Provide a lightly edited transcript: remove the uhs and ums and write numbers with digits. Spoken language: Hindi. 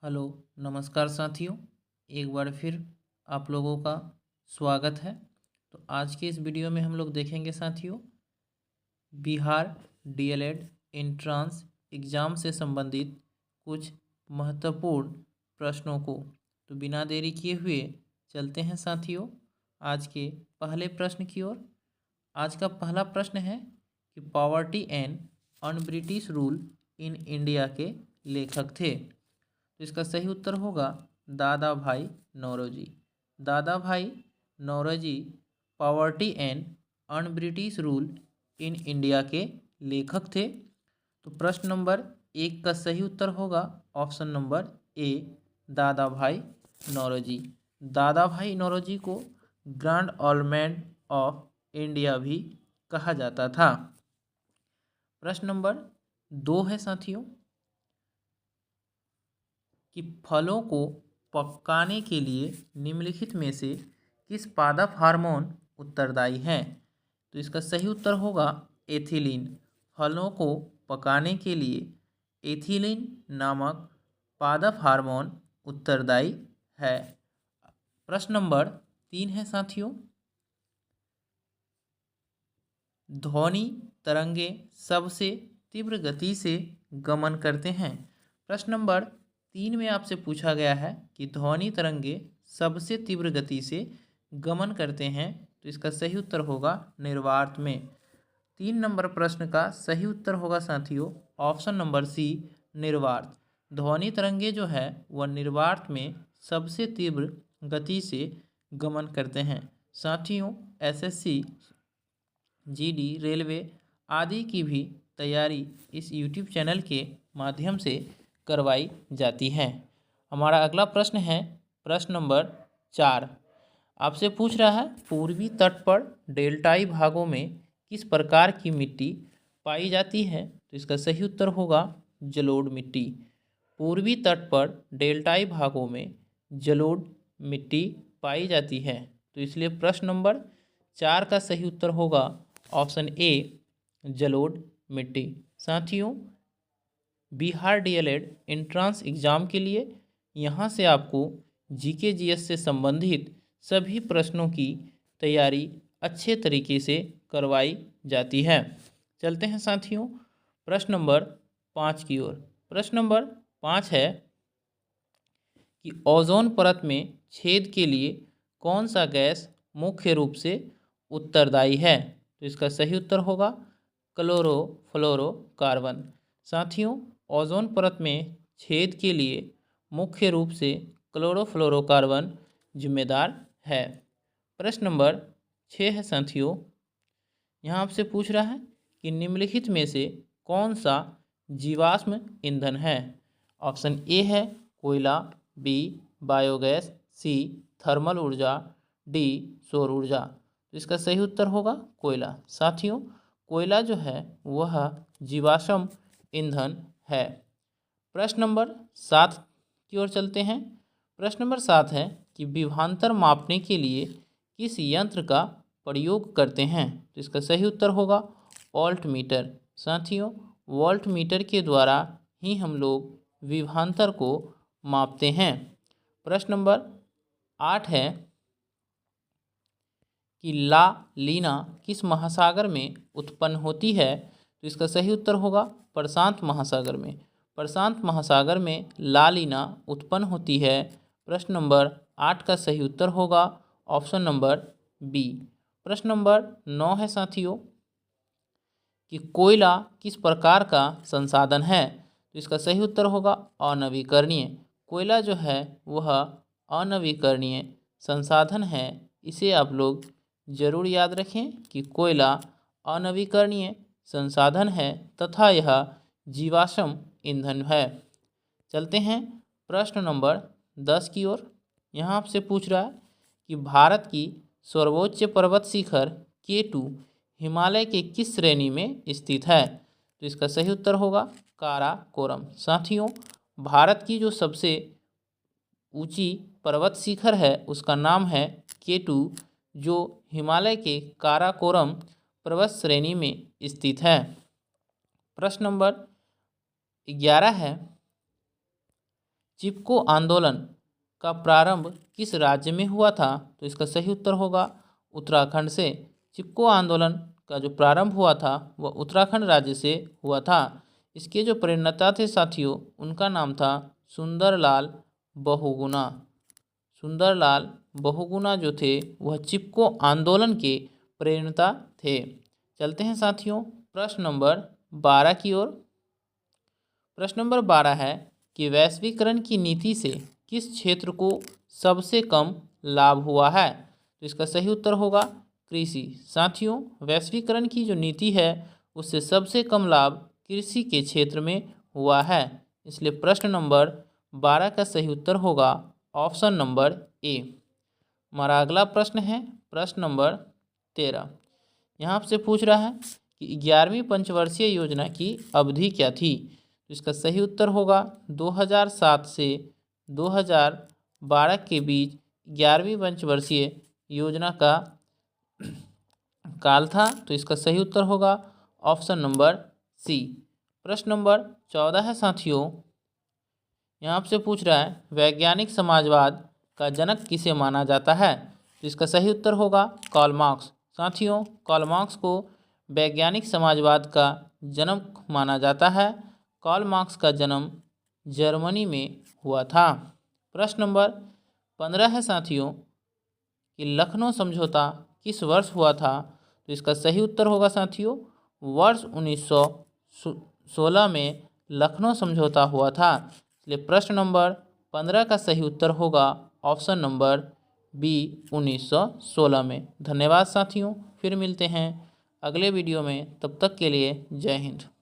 हेलो, नमस्कार साथियों। एक बार फिर आप लोगों का स्वागत है। तो आज के इस वीडियो में हम लोग देखेंगे साथियों, बिहार डीएलएड एंट्रांस एग्ज़ाम से संबंधित कुछ महत्वपूर्ण प्रश्नों को। तो बिना देरी किए हुए चलते हैं साथियों आज के पहले प्रश्न की ओर। आज का पहला प्रश्न है कि poverty and un British rule in India के लेखक थे। तो इसका सही उत्तर होगा दादा भाई Naoroji. Dadabhai Naoroji poverty and un British rule in India के लेखक थे। तो प्रश्न नंबर 1 का सही उत्तर होगा ऑप्शन नंबर ए, दादा भाई नौरोजी। दादा भाई नौरोजी को ग्रैंड ऑलमैंड ऑफ इंडिया भी कहा जाता था। प्रश्न नंबर 2 है साथियों कि फलों को पकाने के लिए निम्नलिखित में से किस पादप हार्मोन उत्तरदायी है। तो इसका सही उत्तर होगा एथिलीन। फलों को पकाने के लिए एथिलीन नामक पादप हार्मोन उत्तरदायी है। प्रश्न नंबर 3 है साथियों, ध्वनि तरंगे सबसे तीव्र गति से गमन करते हैं। प्रश्न नंबर 3 में आपसे पूछा गया है कि ध्वनि तरंगे सबसे तीव्र गति से गमन करते हैं। तो इसका सही उत्तर होगा निर्वात में। 3 नंबर प्रश्न का सही उत्तर होगा साथियों ऑप्शन नंबर सी, निर्वात। ध्वनि तरंगे जो है वह निर्वात में सबसे तीव्र गति से गमन करते हैं। साथियों, एसएससी, जीडी, रेलवे आदि की भी तैयारी इस यूट्यूब चैनल के माध्यम से करवाई जाती है। हमारा अगला प्रश्न है प्रश्न नंबर 4। आपसे पूछ रहा है पूर्वी तट पर डेल्टाई भागों में किस प्रकार की मिट्टी पाई जाती है। तो इसका सही उत्तर होगा जलोढ़ मिट्टी। पूर्वी तट पर डेल्टाई भागों में जलोढ़ मिट्टी पाई जाती है। तो इसलिए प्रश्न नंबर 4 का सही उत्तर होगा ऑप्शन ए, जलोढ़ मिट्टी। साथियों, बिहार डीएलएड एंट्रांस एग्ज़ाम के लिए यहाँ से आपको जीके जीएस से संबंधित सभी प्रश्नों की तैयारी अच्छे तरीके से करवाई जाती है। चलते हैं साथियों प्रश्न नंबर 5 की ओर। प्रश्न नंबर 5 है कि ओजोन परत में छेद के लिए कौन सा गैस मुख्य रूप से उत्तरदायी है। तो इसका सही उत्तर होगा क्लोरोफ्लोरोकार्बन। साथियों, ओजोन परत में छेद के लिए मुख्य रूप से क्लोरोफ्लोरोकार्बन जिम्मेदार है। प्रश्न नंबर 6 है साथियों, यहाँ आपसे पूछ रहा है कि निम्नलिखित में से कौन सा जीवाश्म ईंधन है। ऑप्शन ए है कोयला, बी बायोगैस, सी थर्मल ऊर्जा, डी सौर ऊर्जा। तो इसका सही उत्तर होगा कोयला। साथियों, कोयला जो है वह जीवाश्म ईंधन है। प्रश्न नंबर 7 की ओर चलते हैं। प्रश्न नंबर 7 है कि विभवांतर मापने के लिए किस यंत्र का प्रयोग करते हैं। तो इसका सही उत्तर होगा वोल्ट मीटर। साथियों, वोल्ट मीटर के द्वारा ही हम लोग विभवांतर को मापते हैं। प्रश्न नंबर 8 है कि ला लीना किस महासागर में उत्पन्न होती है। तो इसका सही उत्तर होगा प्रशांत महासागर में। प्रशांत महासागर में ला लीना उत्पन्न होती है। प्रश्न नंबर 8 का सही उत्तर होगा ऑप्शन नंबर बी। प्रश्न नंबर 9 है साथियों कि कोयला किस प्रकार का संसाधन है। तो इसका सही उत्तर होगा अनवीकरणीय। कोयला जो है वह अनवीकरणीय संसाधन है। इसे आप लोग जरूर याद रखें कि कोयला अनवीकरणीय संसाधन है तथा यह जीवाश्म ईंधन है। चलते हैं प्रश्न नंबर 10 की ओर। यहाँ आपसे पूछ रहा है कि भारत की सर्वोच्च पर्वत शिखर K2 हिमालय के किस श्रेणी में स्थित है। तो इसका सही उत्तर होगा काराकोरम। साथियों, भारत की जो सबसे ऊंची पर्वत शिखर है उसका नाम है K2, जो हिमालय के काराकोरम पर्वत श्रेणी में स्थित है। प्रश्न नंबर 11 है चिपको आंदोलन का प्रारंभ किस राज्य में हुआ था? तो इसका सही उत्तर होगा उत्तराखंड से। चिपको आंदोलन का जो प्रारंभ हुआ था वह उत्तराखंड राज्य से हुआ था। इसके जो प्रणेता थे साथियों, उनका नाम था सुंदरलाल बहुगुणा। सुंदरलाल बहुगुणा जो थे वह चिपको आंदोलन के प्रणेता थे। चलते हैं साथियों प्रश्न नंबर 12 की ओर। प्रश्न नंबर 12 है कि वैश्वीकरण की नीति से किस क्षेत्र को सबसे कम लाभ हुआ है? तो इसका सही उत्तर होगा कृषि। साथियों, वैश्वीकरण की जो नीति है उससे सबसे कम लाभ कृषि के क्षेत्र में हुआ है, इसलिए प्रश्न नंबर 12 का सही उत्तर होगा ऑप्शन नंबर ए। हमारा अगला प्रश्न है प्रश्न नंबर 13। यहाँ आपसे पूछ रहा है कि 11वीं पंचवर्षीय योजना की अवधि क्या थी? तो इसका सही उत्तर होगा 2007 से 2012 के बीच 11वीं पंचवर्षीय योजना का काल था। तो इसका सही उत्तर होगा ऑप्शन नंबर सी। प्रश्न नंबर 14 है साथियों, यहाँ आपसे पूछ रहा है वैज्ञानिक समाजवाद का जनक किसे माना जाता है? तो इसका सही उत्तर होगा कार्ल मार्क्स। साथियों, कार्ल मार्क्स को वैज्ञानिक समाजवाद का जनक माना जाता है। कार्ल मार्क्स का जन्म जर्मनी में हुआ था। प्रश्न नंबर 15 है साथियों कि लखनऊ समझौता किस वर्ष हुआ था? तो इसका सही उत्तर होगा साथियों वर्ष 1916 में लखनऊ समझौता हुआ था। इसलिए प्रश्न नंबर 15 का सही उत्तर होगा ऑप्शन नंबर बी 1916 में। धन्यवाद साथियों, फिर मिलते हैं अगले वीडियो में, तब तक के लिए जय हिंद।